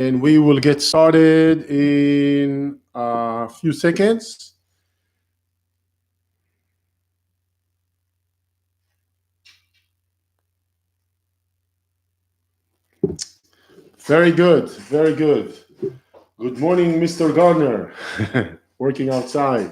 and we will get started in a few seconds. Very good, very good. Good morning, Mr. Gardner, working outside.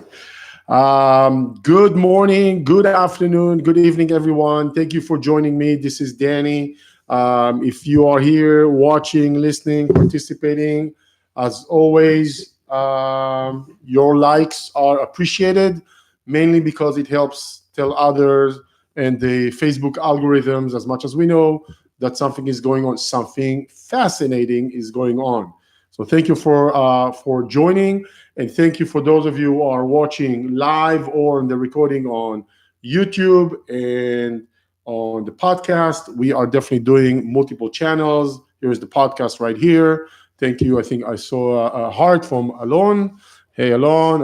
Good morning, good afternoon, good evening, everyone. Thank you for joining me. This is Danny. If you are here watching, listening, participating, as always, your likes are appreciated, mainly because it helps tell others and the Facebook algorithms, as much as we know, that something is going on, something fascinating is going on. So thank you for joining, and thank you for those of you who are watching live or in the recording on YouTube and on the podcast. We are definitely doing multiple channels. Here's the podcast right here. Thank you. I think I saw a heart from Alon. Hey, Alon.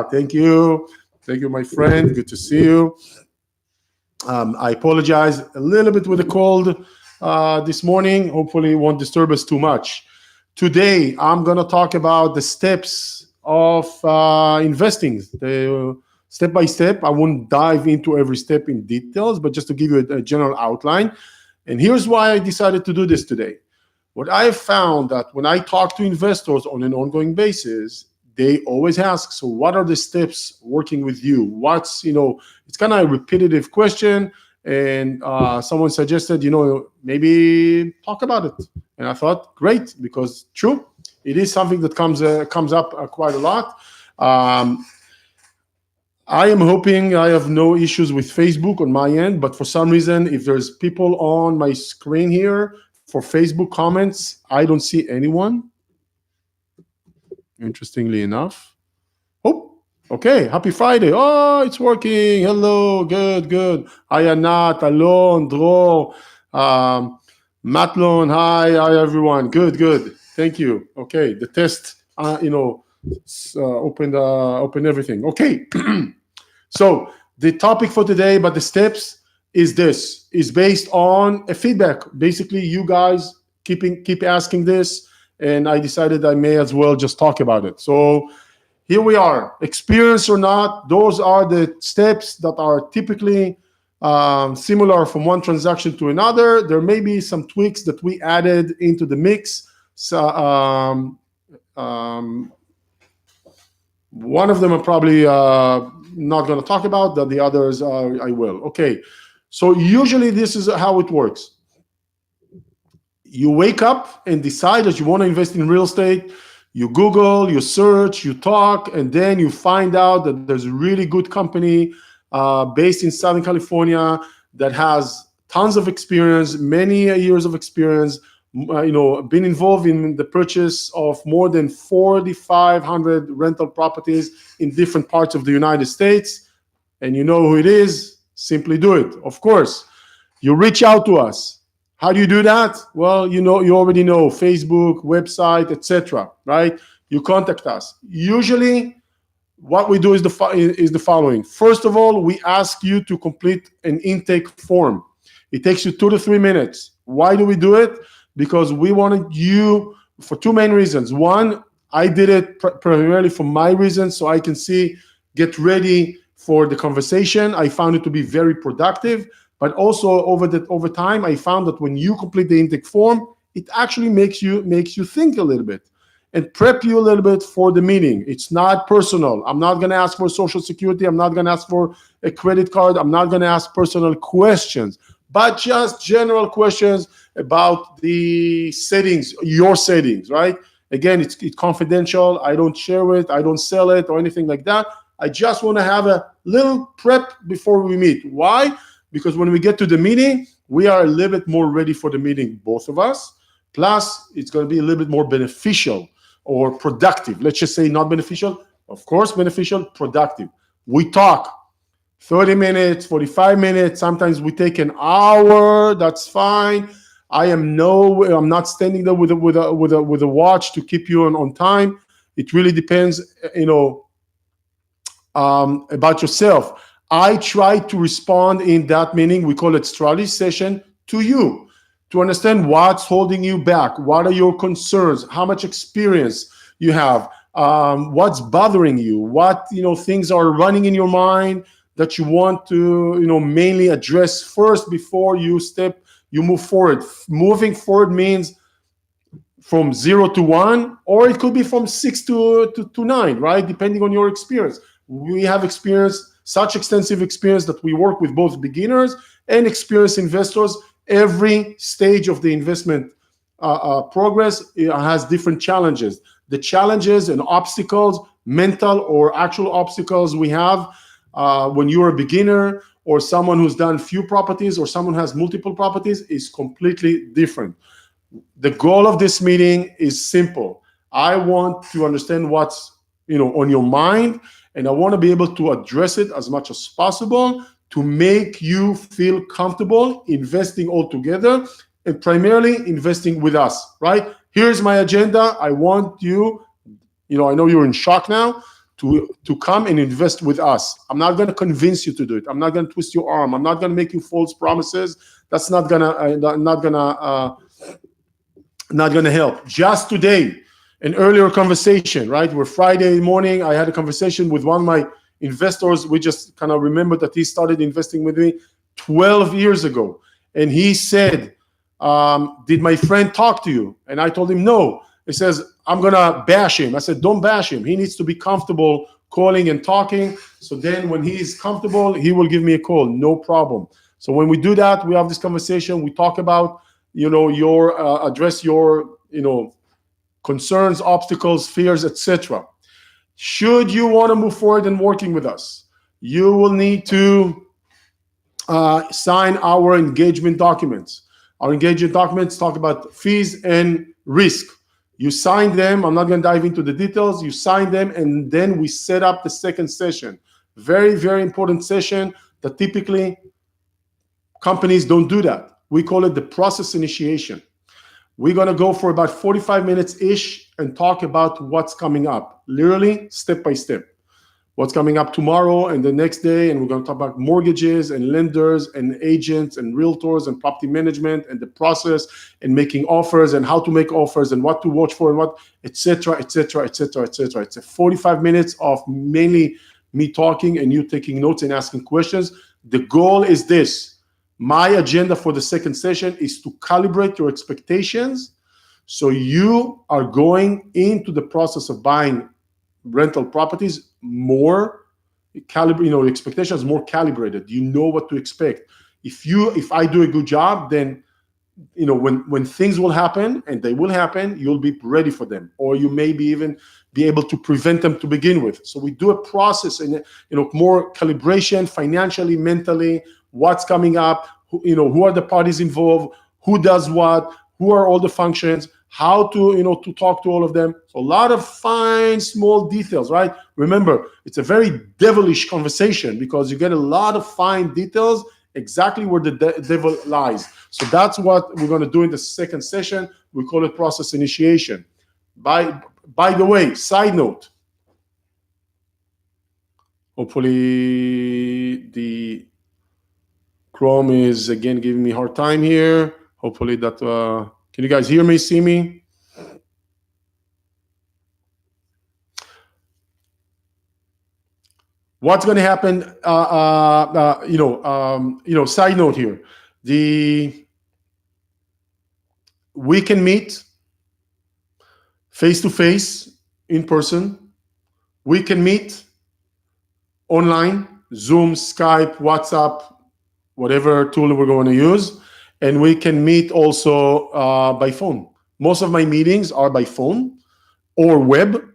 Thank you. Thank you, my friend. Good to see you. I apologize a little bit with the cold this morning. Hopefully, it won't disturb us too much. Today, I'm going to talk about the steps of investing, the step by step. I won't dive into every step in details, but just to give you a general outline. And here's why I decided to do this today. What I have found that when I talk to investors on an ongoing basis, they always ask, so what are the steps working with you? It's kind of a repetitive question. And someone suggested, maybe talk about it. And I thought, great, because true, it is something that comes up quite a lot. I am hoping I have no issues with Facebook on my end, but for some reason, if there's people on my screen here for Facebook comments, I don't see anyone. Interestingly enough. Oh, okay. Happy Friday. Oh, it's working. Hello. Good. Hi, Anat, Alon, Dror, Matlon. Hi, everyone. Good. Thank you. Okay. The test, opened everything. Okay. So the topic for today, but the steps is based on a feedback. Basically, you guys keep asking this, and I decided I may as well just talk about it. So here we are. Experience or not, those are the steps that are typically similar from one transaction to another. There may be some tweaks that we added into the mix. So, one of them I'm probably not going to talk about. The others I will. Okay. So usually this is how it works. You wake up and decide that you want to invest in real estate. You Google, you search, you talk, and then you find out that there's a really good company based in Southern California that has tons of experience, many years of experience, been involved in the purchase of more than 4,500 rental properties in different parts of the United States. And you know who it is, simply do it. Of course, you reach out to us. How do you do that? Well, you already know, Facebook, website, etc. Right? You contact us. Usually, what we do is the following. First of all, we ask you to complete an intake form. It takes you 2 to 3 minutes. Why do we do it? Because we wanted you for two main reasons. One, I did it primarily for my reasons, so I can get ready for the conversation. I found it to be very productive. But also over time, I found that when you complete the intake form, it actually makes you think a little bit and prep you a little bit for the meeting. It's not personal. I'm not going to ask for Social Security. I'm not going to ask for a credit card. I'm not going to ask personal questions, but just general questions about the settings, your settings, right? Again, it's confidential. I don't share it. I don't sell it or anything like that. I just want to have a little prep before we meet. Why? Because when we get to the meeting, we are a little bit more ready for the meeting, both of us. Plus, it's going to be a little bit more beneficial or productive. Let's just say not beneficial. Of course, beneficial, productive. We talk 30 minutes, 45 minutes. Sometimes we take an hour. That's fine. I'm not standing there with a watch to keep you on time. It really depends, about yourself. I try to respond in that meeting, we call it strategy session, to you. to understand what's holding you back, what are your concerns, how much experience you have, what's bothering you, what things are running in your mind that you want to mainly address first before you move forward. Moving forward means from 0 to 1, or it could be from 6 to 9, right? Depending on your experience. We have such extensive experience that we work with both beginners and experienced investors. Every stage of the investment progress has different challenges. The challenges and obstacles, mental or actual obstacles we have when you're a beginner or someone who's done few properties or someone who has multiple properties is completely different. The goal of this meeting is simple. I want to understand what's on your mind, and I want to be able to address it as much as possible to make you feel comfortable investing all together and primarily investing with us, right? Here's my agenda. I want you, I know you're in shock now, to come and invest with us. I'm not going to convince you to do it. I'm not going to twist your arm. I'm not going to make you false promises. That's not going to help. Just today, an earlier conversation, right? We're Friday morning. I had a conversation with one of my investors. We just kind of remembered that he started investing with me 12 years ago. And he said, did my friend talk to you? And I told him no. He says, I'm going to bash him. I said, don't bash him. He needs to be comfortable calling and talking. So then when he's comfortable, he will give me a call. No problem. So when we do that, we have this conversation. We talk about, address your, concerns, obstacles, fears, etc. Should you want to move forward in working with us, you will need to sign our engagement documents. Our engagement documents talk about fees and risk. You sign them. I'm not going to dive into the details. You sign them, and then we set up the second session. Very, very important session that typically companies don't do that. We call it the process initiation. We're going to go for about 45 minutes-ish and talk about what's coming up, literally step by step. What's coming up tomorrow and the next day, and we're going to talk about mortgages and lenders and agents and realtors and property management and the process and making offers and how to make offers and what to watch for and what, etc., etc., etc., etc. It's a 45 minutes of mainly me talking and you taking notes and asking questions. The goal is this. My agenda for the second session is to calibrate your expectations so you are going into the process of buying rental properties more expectations more calibrated. You know what to expect. If I do a good job, then when things will happen, and they will happen, you'll be ready for them, or you may even be able to prevent them to begin with. So we do a process and more calibration financially, mentally. What's coming up, who are the parties involved, who does what, who are all the functions, how to to talk to all of them. So a lot of fine small details, right? Remember, it's a very devilish conversation because you get a lot of fine details exactly where the devil lies. So that's what we're going to do in the second session. We call it process initiation. By the way, side note, hopefully the Chrome is again giving me a hard time here. Hopefully that, can you guys hear me, see me? What's going to happen, side note here. We can meet face-to-face in person. We can meet online, Zoom, Skype, WhatsApp, whatever tool we're going to use. And we can meet also by phone. Most of my meetings are by phone or webcam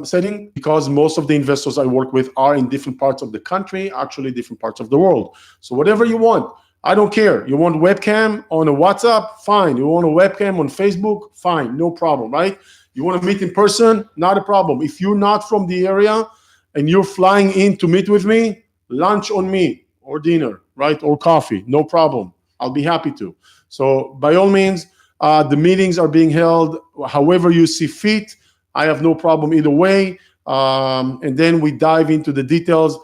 setting, because most of the investors I work with are in different parts of the country, actually different parts of the world. So whatever you want, I don't care. You want webcam on a WhatsApp? Fine. You want a webcam on Facebook? Fine. No problem, right? You want to meet in person? Not a problem. If you're not from the area and you're flying in to meet with me, lunch on me or dinner, right? Or coffee, no problem. I'll be happy to. So by all means, the meetings are being held however you see fit. I have no problem either way. And then we dive into the details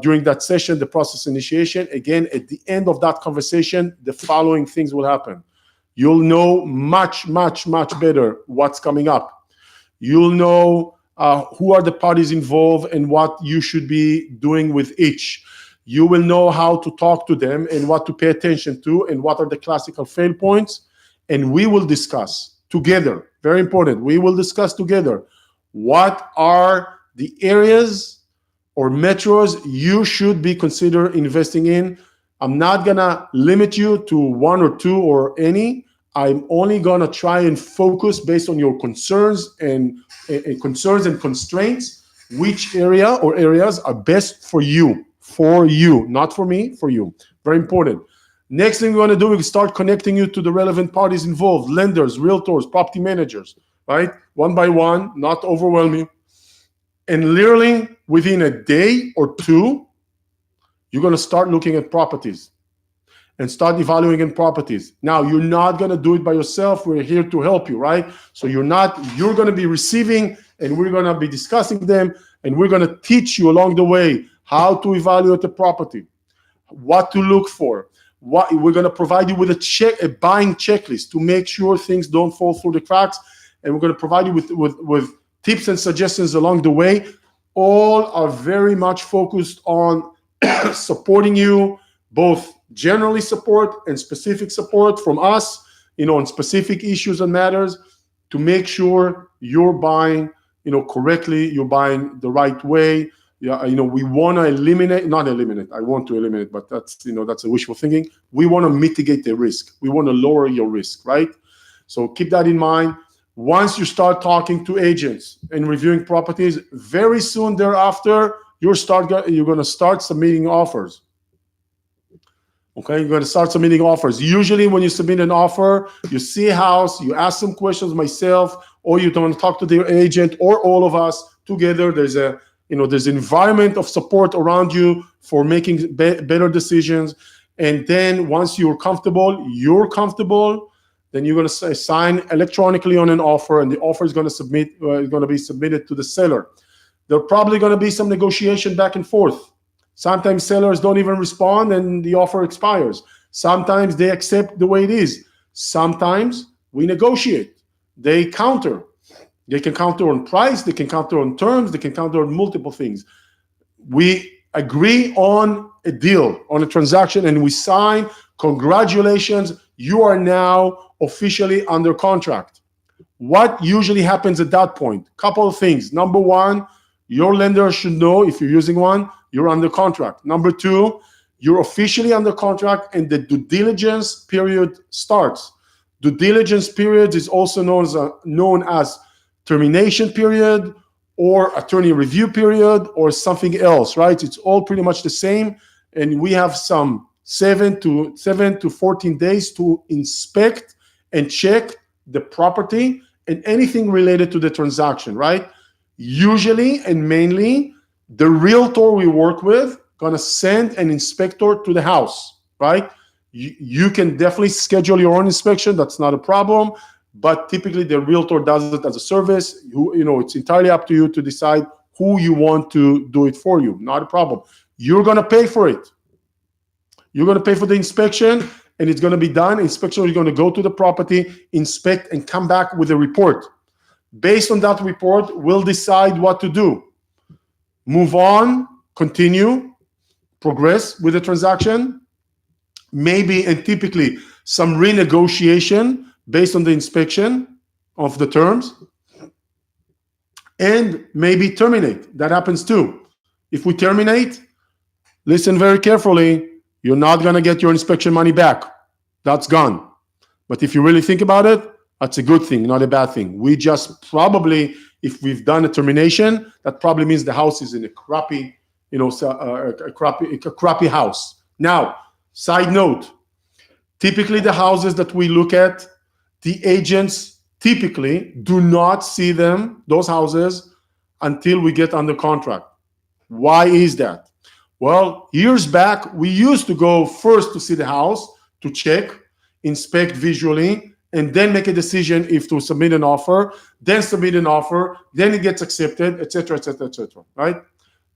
during that session, the process initiation. Again, at the end of that conversation, the following things will happen. You'll know much, much, much better what's coming up. You'll know who are the parties involved and what you should be doing with each. You will know how to talk to them and what to pay attention to and what are the classical fail points. And we will discuss together, very important, we will discuss together what are the areas or metros you should be consider investing in. I'm not gonna limit you to one or two or any. I'm only gonna try and focus based on your concerns and constraints, which area or areas are best for you, not for me, for you. Very important. Next thing we're gonna do is start connecting you to the relevant parties involved, lenders, realtors, property managers, right? One by one, not overwhelming. And literally within a day or two, you're gonna start looking at properties and start evaluating properties. Now, you're not gonna do it by yourself. We're here to help you, right? So you're gonna be receiving and we're gonna be discussing them and we're gonna teach you along the way how to evaluate the property, what to look for. We're gonna provide you with a buying checklist to make sure things don't fall through the cracks. And we're gonna provide you with tips and suggestions along the way. All are very much focused on supporting you, both generally support and specific support from us, on specific issues and matters to make sure you're buying, correctly, you're buying the right way. Yeah, we want to I want to eliminate, but that's a wishful thinking. We want to mitigate the risk. We want to lower your risk, right? So keep that in mind. Once you start talking to agents and reviewing properties, very soon thereafter, you're going to start submitting offers. Okay, you're going to start submitting offers. Usually when you submit an offer, you see a house, you ask some questions myself, or you don't talk to the agent or all of us together. There's an environment of support around you for making better decisions. And then once you're comfortable, then you're going to sign electronically on an offer, and the offer is going to be submitted to the seller. There's probably going to be some negotiation back and forth. Sometimes sellers don't even respond and the offer expires. Sometimes they accept the way it is. Sometimes we negotiate. They counter. They can counter on price, they can counter on terms, they can counter on multiple things. We agree on a deal, on a transaction, and we sign. Congratulations, you are now officially under contract. What usually happens at that point? Couple of things. Number one, your lender should know, if you're using one, you're under contract. Number two, you're officially under contract and the due diligence period starts. Due diligence period is also known as termination period or attorney review period or something else, right? It's all pretty much the same. And we have some 7 to 14 days to inspect and check the property and anything related to the transaction, right? Usually and mainly, the realtor we work with gonna send an inspector to the house, right? You can definitely schedule your own inspection. That's not a problem. But typically the realtor does it as a service. It's entirely up to you to decide who you want to do it for you. Not a problem. You're gonna pay for it. You're gonna pay for the inspection and it's gonna be done. Inspection is gonna go to the property, inspect and come back with a report. Based on that report, we'll decide what to do. Move on, continue, progress with the transaction, maybe and typically some renegotiation based on the inspection of the terms, and maybe terminate. That happens too. If we terminate, listen very carefully, you're not gonna get your inspection money back. That's gone. But if you really think about it, that's a good thing, not a bad thing. We just probably, if we've done a termination, that probably means the house is in a crappy, a crappy house. Now, side note, typically the houses that we look at, the agents typically do not see those houses until we get under contract. Why is that? Well, years back, we used to go first to see the house, to check, inspect visually, and then make a decision if to submit an offer, then it gets accepted, etc., etc., etc., right?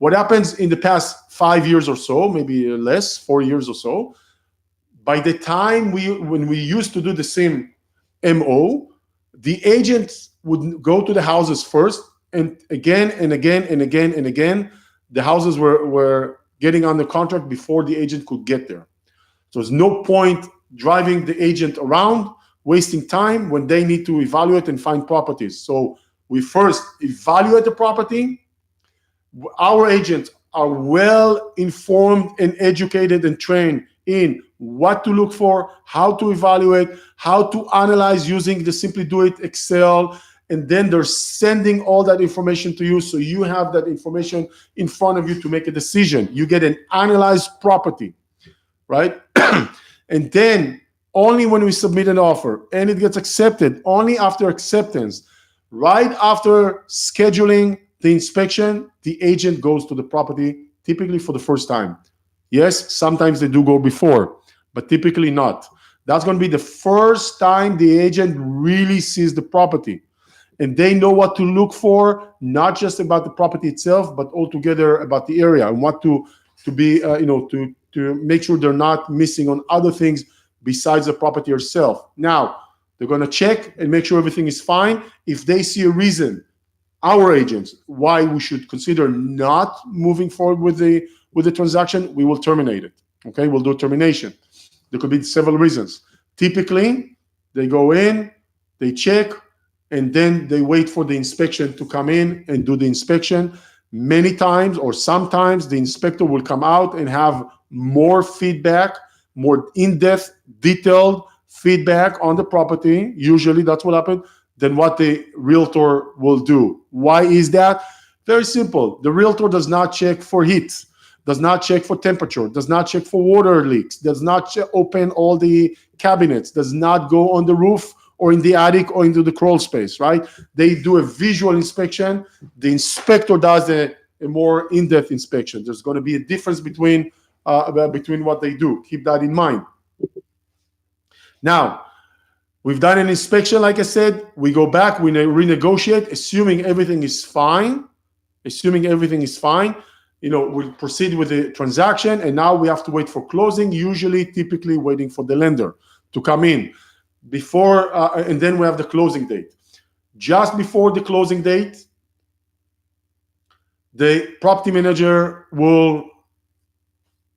What happens in the past 5 years or so, maybe less, 4 years or so, by the time when we used to do the same MO, the agents would go to the houses first, and again and again and again and again, the houses were getting under contract before the agent could get there. So there's no point driving the agent around, wasting time when they need to evaluate and find properties. So we first evaluate the property. Our agents are well informed and educated and trained in what to look for, how to evaluate, how to analyze using the Simply Do It Excel, and then they're sending all that information to you, so you have that information in front of you to make a decision. You get an analyzed property, right? And then only when we submit an offer and it gets accepted, only after acceptance, right after scheduling the inspection, the agent goes to the property, typically for the first time. Yes, sometimes they do go before, but typically not. That's going to be the first time the agent really sees the property. And they know what to look for, not just about the property itself, but altogether about the area and what to be, to make sure they're not missing on other things besides the property itself. Now, they're going to check and make sure everything is fine. If they see a reason, our agents, why we should consider not moving forward with the transaction, we will terminate it. Okay, we'll do a termination. There could be several reasons. Typically, they go in, they check, and then they wait for the inspection to come in and do the inspection. Many times or sometimes the inspector will come out and have more feedback, more in-depth, detailed feedback on the property. Usually that's what happens, than what the realtor will do. Why is that? Very simple. The realtor does not check for heat, does not check for temperature, does not check for water leaks, does not open all the cabinets, does not go on the roof or in the attic or into the crawl space, right? They do a visual inspection. The inspector does a more in-depth inspection. There's going to be a difference between what they do. Keep that in mind. Now, we've done an inspection, like I said. We go back, we renegotiate, assuming everything is fine. We'll proceed with the transaction, and now we have to wait for closing, typically waiting for the lender to come in. And then we have the closing date. Just before the closing date, the property manager will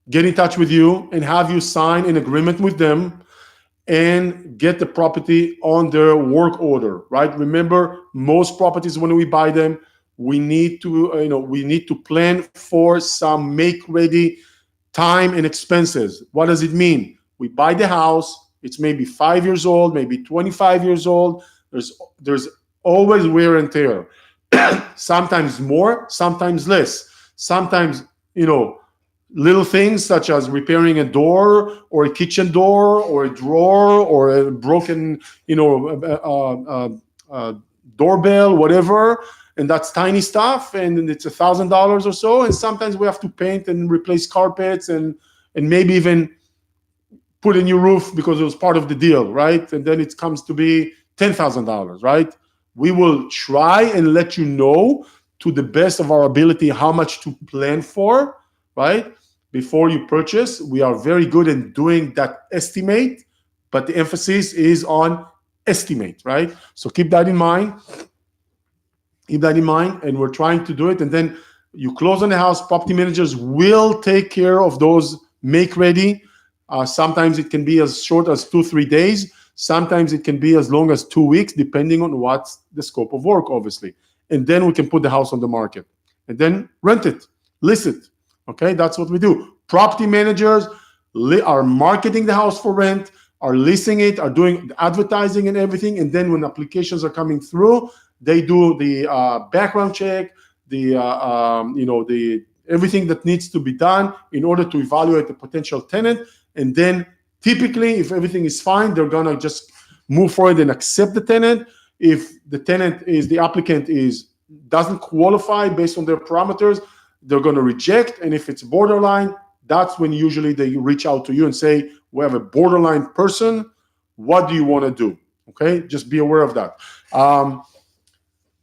get in touch with you and have you sign an agreement with them and get the property on their work order, right? Remember, most properties, when we buy them, we need to plan for some make-ready time and expenses. What does it mean? We buy the house. It's maybe 5 years old, maybe 25 years old. There's always wear and tear. Sometimes more, sometimes less. Sometimes, little things such as repairing a door or a kitchen door or a drawer or a broken, doorbell, whatever. And that's tiny stuff, and it's $1,000 or so. And sometimes we have to paint and replace carpets and maybe even put a new roof because it was part of the deal, right? And then it comes to be $10,000, right? We will try and let you know to the best of our ability how much to plan for, right? Before you purchase. We are very good in doing that estimate, but the emphasis is on estimate, right? So keep that in mind. And we're trying to do it. And then you close on the house. Property managers will take care of those make ready. Sometimes it can be as short as 2-3 days. Sometimes it can be as long as 2 weeks, depending on what's the scope of work, obviously. And then we can put the house on the market and then rent it, list it. Okay, that's what we do. Property managers are marketing the house for rent, are listing it, are doing advertising and everything. And then when applications are coming through, they do the background check, the everything that needs to be done in order to evaluate the potential tenant. And then typically, if everything is fine, they're gonna just move forward and accept the tenant. If the applicant doesn't qualify based on their parameters, they're gonna reject. And if it's borderline, that's when usually they reach out to you and say, we have a borderline person. What do you want to do? Okay, just be aware of that.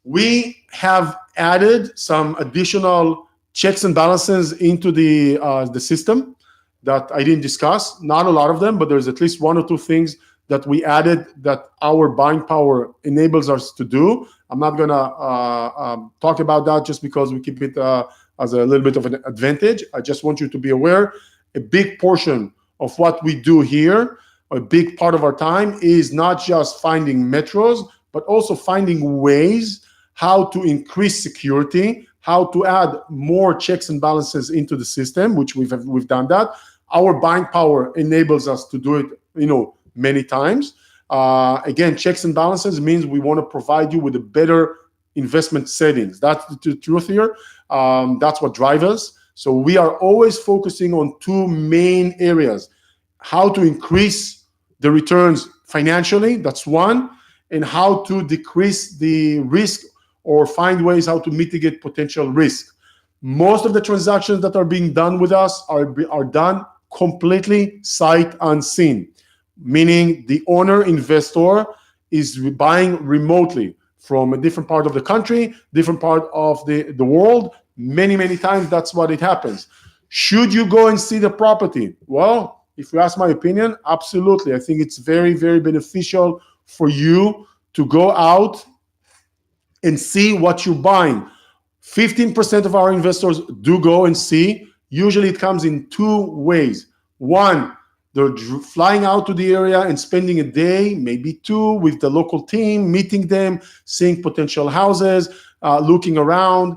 We have added some additional checks and balances into the system that I didn't discuss. Not a lot of them, but there's at least one or two things that we added that our buying power enables us to do. I'm not gonna talk about that just because we keep it as a little bit of an advantage. I just want you to be aware, a big portion of what we do here, a big part of our time, is not just finding metros, but also finding ways how to increase security, how to add more checks and balances into the system, which we've done that. Our buying power enables us to do it, many times. Again, checks and balances means we want to provide you with a better investment settings. That's the truth here. That's what drives us. So we are always focusing on two main areas: how to increase the returns financially, that's one, and how to decrease the risk or find ways how to mitigate potential risk. Most of the transactions that are being done with us are done completely sight unseen, meaning the owner investor is buying remotely from a different part of the country, different part of the world. Many times that's what it happens. Should you go and see the property? Well, if you ask my opinion, absolutely. I think it's very, very beneficial for you to go out and see what you're buying. 15% of our investors do go and see. Usually it comes in two ways. One, they're flying out to the area and spending a day, maybe two, with the local team, meeting them, seeing potential houses, looking around,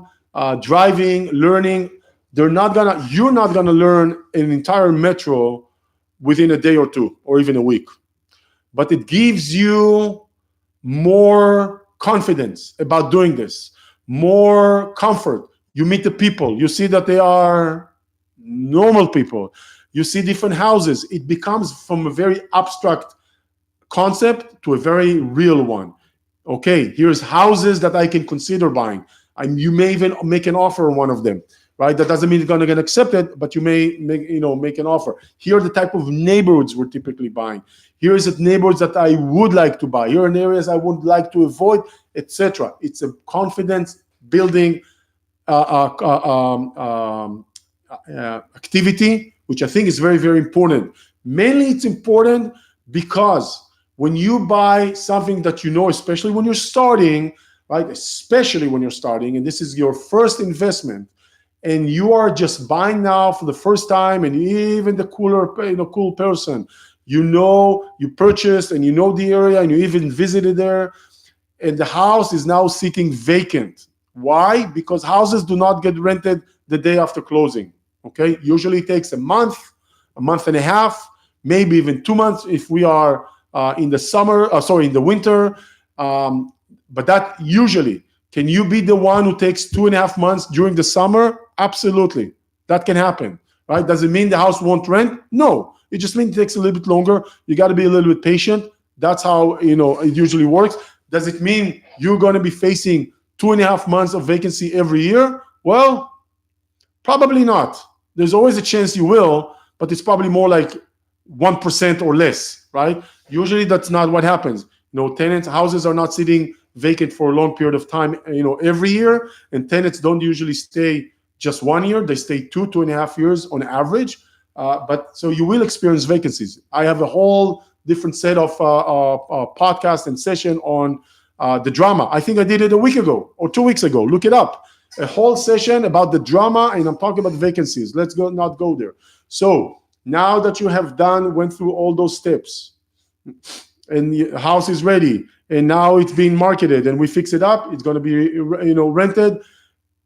driving, learning. You're not gonna learn an entire metro within a day or two, or even a week. But it gives you more confidence about doing this, more comfort. You meet the people, you see that they are normal people. You see different houses. It becomes from a very abstract concept to a very real one. Okay, here's houses that I can consider buying. You may even make an offer on one of them, right? That doesn't mean it's going to get accepted, but you may make an offer. Here are the type of neighborhoods we're typically buying. Here is the neighborhoods that I would like to buy. Here are areas I would like to avoid, etc. It's a confidence building activity, which I think is very, very important. Mainly it's important because when you buy something that especially when you're starting, right? Especially when you're starting, and this is your first investment, and you are just buying now for the first time, and even the cool person, you purchased and the area, and you even visited there, and the house is now sitting vacant. Why? Because houses do not get rented the day after closing. Okay, usually it takes a month and a half, maybe even 2 months if we are in the winter. But that usually, can you be the one who takes 2.5 months during the summer? Absolutely, that can happen, right? Does it mean the house won't rent? No, it just means it takes a little bit longer. You got to be a little bit patient. That's how it usually works. Does it mean you're going to be facing 2.5 months of vacancy every year? Well, probably not. There's always a chance you will, but it's probably more like 1% or less, right? Usually that's not what happens. Houses are not sitting vacant for a long period of time, every year, and tenants don't usually stay just 1 year. They stay 2.5 years on average. But so you will experience vacancies. I have a whole different set of podcast and session on the drama. I think I did it a week ago or 2 weeks ago. Look it up. A whole session about the drama, and I'm talking about vacancies. Let's not go there. So now that you have went through all those steps, and the house is ready, and now it's being marketed, and we fix it up, it's going to be rented.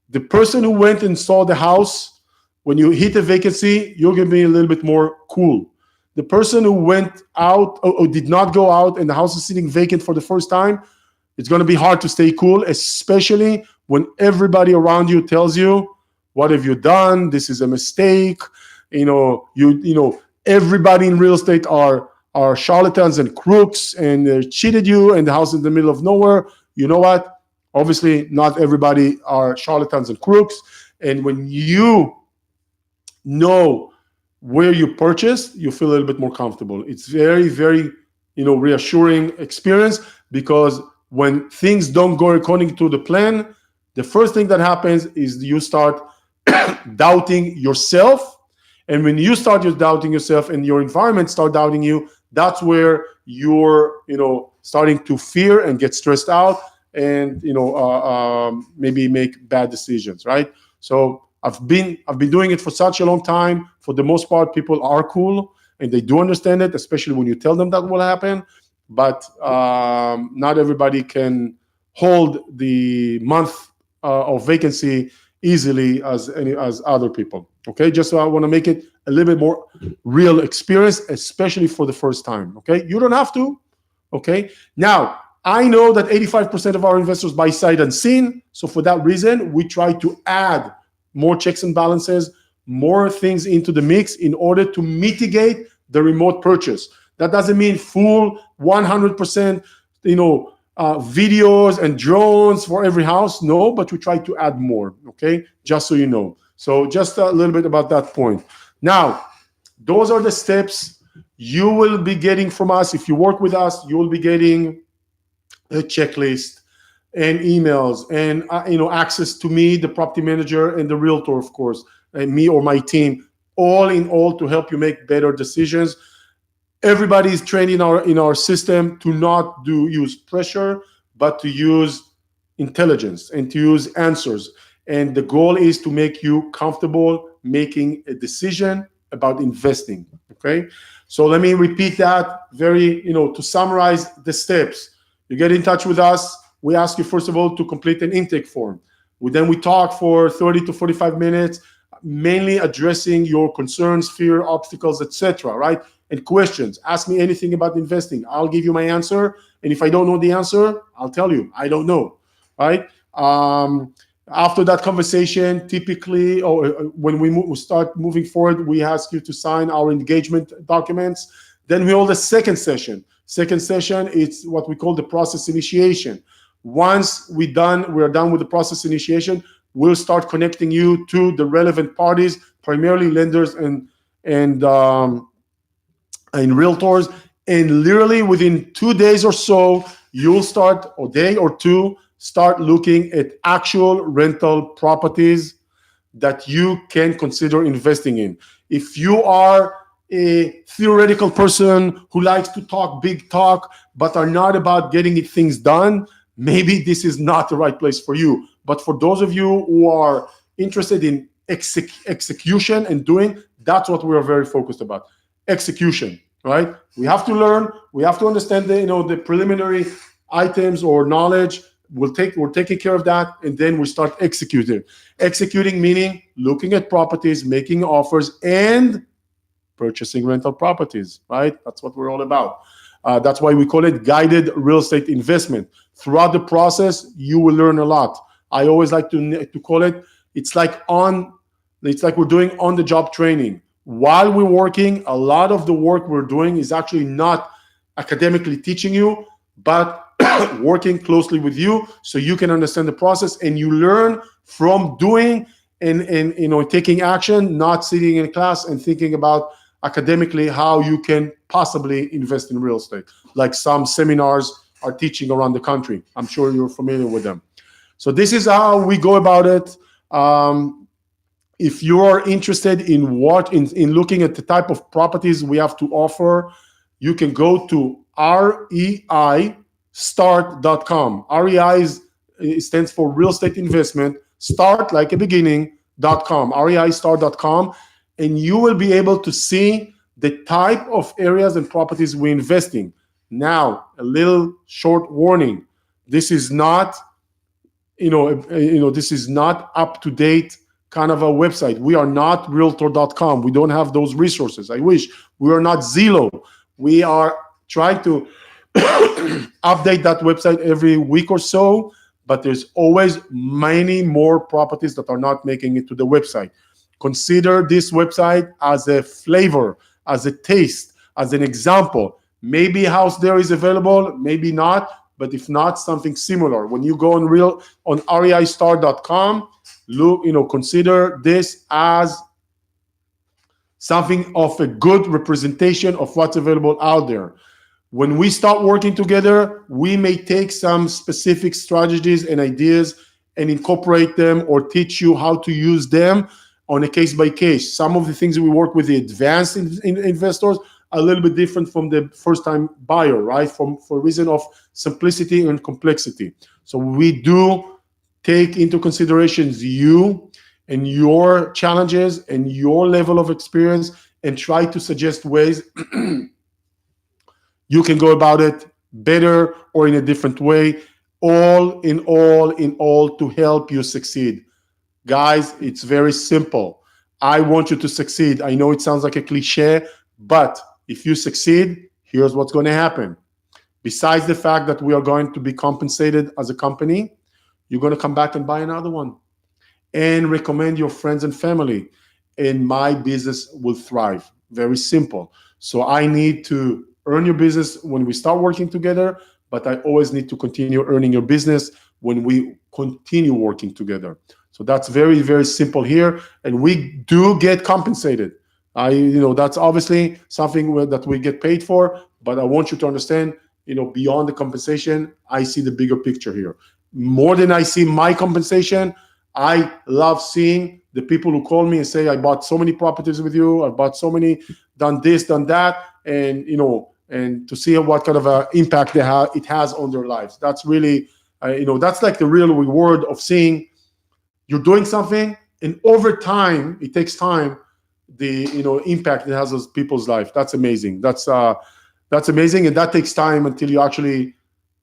The person who went and saw the house, when you hit a vacancy, you're going to be a little bit more cool. The person who went out or did not go out, and the house is sitting vacant for the first time, it's going to be hard to stay cool, especially when everybody around you tells you, what have you done? This is a mistake. Everybody in real estate are charlatans and crooks, and they cheated you, and the house is in the middle of nowhere. You know what? Obviously, not everybody are charlatans and crooks. And when you know where you purchased, you feel a little bit more comfortable. It's very, very, reassuring experience, because when things don't go according to the plan, the first thing that happens is you start doubting yourself. And when you start doubting yourself and your environment start doubting you, that's where you're, starting to fear and get stressed out and, maybe make bad decisions, right? So I've been doing it for such a long time. For the most part, people are cool and they do understand it, especially when you tell them that will happen. But not everybody can hold the month of vacancy easily as other people. Okay, just so I want to make it a little bit more real experience, especially for the first time. Okay, you don't have to. Okay, now I know that 85% of our investors buy sight unseen. So for that reason, we try to add more checks and balances, more things into the mix in order to mitigate the remote purchase. That doesn't mean full 100%, videos and drones for every house. No, but we try to add more. Okay, just so you know. So just a little bit about that point. Now, those are the steps you will be getting from us. If you work with us, you will be getting a checklist and emails and access to me, the property manager, and the realtor, of course, and me or my team, all in all to help you make better decisions. Everybody is trained in our system to not use pressure, but to use intelligence and to use answers. And the goal is to make you comfortable making a decision about investing. Okay, so let me repeat that to summarize the steps. You get in touch with us. We ask you, first of all, to complete an intake form. Then we talk for 30 to 45 minutes, mainly addressing your concerns, fear, obstacles, etc., right? And questions. Ask me anything about investing. I'll give you my answer. And if I don't know the answer, I'll tell you, I don't know, right? After that conversation, typically, or when we start moving forward, we ask you to sign our engagement documents. Then we hold a second session. Second session, it's what we call the process initiation. Once we're done with the process initiation, we'll start connecting you to the relevant parties, primarily lenders and realtors. And literally within 2 days or so, you'll start, or day or two, start looking at actual rental properties that you can consider investing in. If you are a theoretical person who likes to talk big talk, but are not about getting things done, maybe this is not the right place for you. But for those of you who are interested in execution and doing, that's what we are very focused about. Execution, right? We have to learn, we have to understand the preliminary items or knowledge. We're taking care of that, and then we start executing. Executing meaning looking at properties, making offers, and purchasing rental properties, right? That's what we're all about. That's why we call it guided real estate investment. Throughout the process, you will learn a lot. I always like to call it, it's like we're doing on-the-job training. While we're working, a lot of the work we're doing is actually not academically teaching you, but working closely with you so you can understand the process, and you learn from doing and taking action, not sitting in class and thinking about academically how you can possibly invest in real estate, like some seminars are teaching around the country. I'm sure you're familiar with them. So this is how we go about it. If you are interested in looking at the type of properties we have to offer, you can go to reistart.com. REI stands for real estate investment, start like a beginning.com, reistart.com, and you will be able to see the type of areas and properties we invest in. Now, a little short warning. This is not, this is not up to date kind of a website. We are not realtor.com. We don't have those resources. I wish. We are not Zillow. We are trying to update that website every week or so, but there's always many more properties that are not making it to the website. Consider this website as a flavor, as a taste, as an example. Maybe a house there is available, maybe not, but if not, something similar. When you go on reistart.com, look, consider this as something of a good representation of what's available out there. When we start working together, we may take some specific strategies and ideas and incorporate them or teach you how to use them on a case by case. Some of the things we work with the advanced investors are a little bit different from the first time buyer, right? For a reason of simplicity and complexity. So we do take into considerations you and your challenges and your level of experience, and try to suggest ways you can go about it better or in a different way, all in all to help you succeed. Guys, it's very simple. I want you to succeed. I know it sounds like a cliche, but if you succeed, here's what's going to happen. Besides the fact that we are going to be compensated as a company, you're going to come back and buy another one and recommend your friends and family, and my business will thrive. Very simple. So I need to earn your business when we start working together, but I always need to continue earning your business when we continue working together. So that's very, very simple here, and we do get compensated. That's obviously something that we get paid for, but I want you to understand, beyond the compensation, I see the bigger picture here. More than I see my compensation, I love seeing the people who call me and say, I bought so many properties with you, I bought so many, done this, done that, and and to see what kind of an impact it has on their lives. That's really, that's like the real reward of seeing you're doing something, and over time, it takes time, the impact it has on people's life. That's amazing. That's amazing, and that takes time until you actually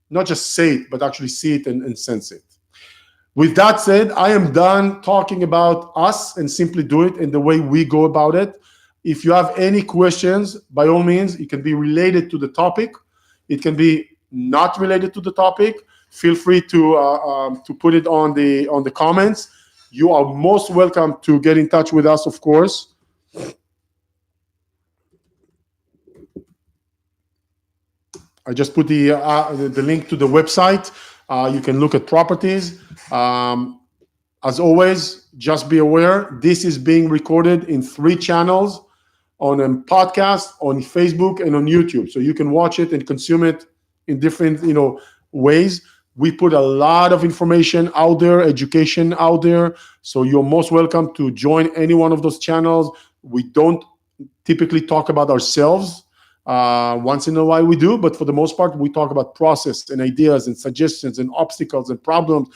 not just say it, but actually see it and sense it. With that said, I am done talking about us and Simply Do It and the way we go about it. If you have any questions, by all means, it can be related to the topic. It can be not related to the topic. Feel free to put it on the comments. You are most welcome to get in touch with us, of course. I just put the link to the website. You can look at properties. As always, just be aware, this is being recorded in 3 channels, on a podcast, on Facebook, and on YouTube. So you can watch it and consume it in different ways. We put a lot of information out there, education out there. So you're most welcome to join any one of those channels. We don't typically talk about ourselves. Once in a while we do, but for the most part, we talk about process and ideas and suggestions and obstacles and problems,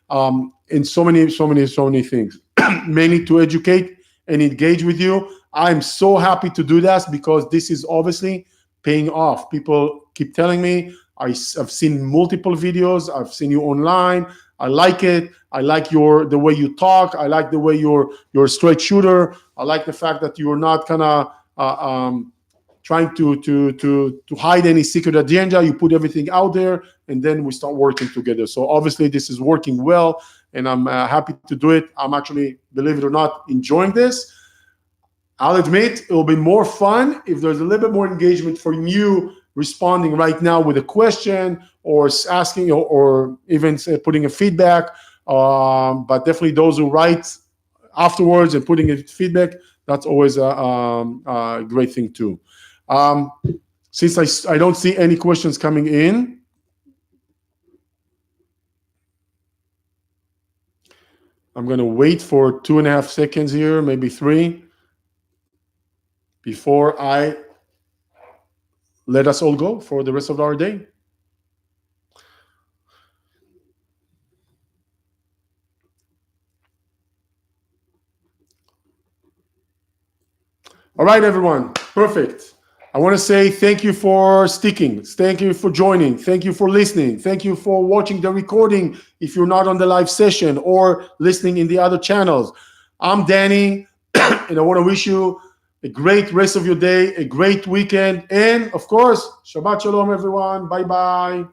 and so many things, mainly to educate and engage with you. I'm so happy to do that because this is obviously paying off. People keep telling me, I've seen multiple videos, I've seen you online, I like it, I like the way you talk, I like the way you're a straight shooter, I like the fact that you're not kind of trying to hide any secret agenda. You put everything out there, and then we start working together. So obviously this is working well, and I'm happy to do it. I'm actually, believe it or not, enjoying this. I'll admit it will be more fun if there's a little bit more engagement from you responding right now with a question or asking or even putting a feedback. But definitely those who write afterwards and putting a feedback, that's always a great thing too. Since I don't see any questions coming in, I'm going to wait for 2.5 seconds here, maybe 3, before I let us all go for the rest of our day. All right, everyone. Perfect. I want to say thank you for sticking. Thank you for joining. Thank you for listening. Thank you for watching the recording if you're not on the live session or listening in the other channels. I'm Danny, and I want to wish you a great rest of your day, a great weekend, and of course, Shabbat Shalom, everyone. Bye-bye.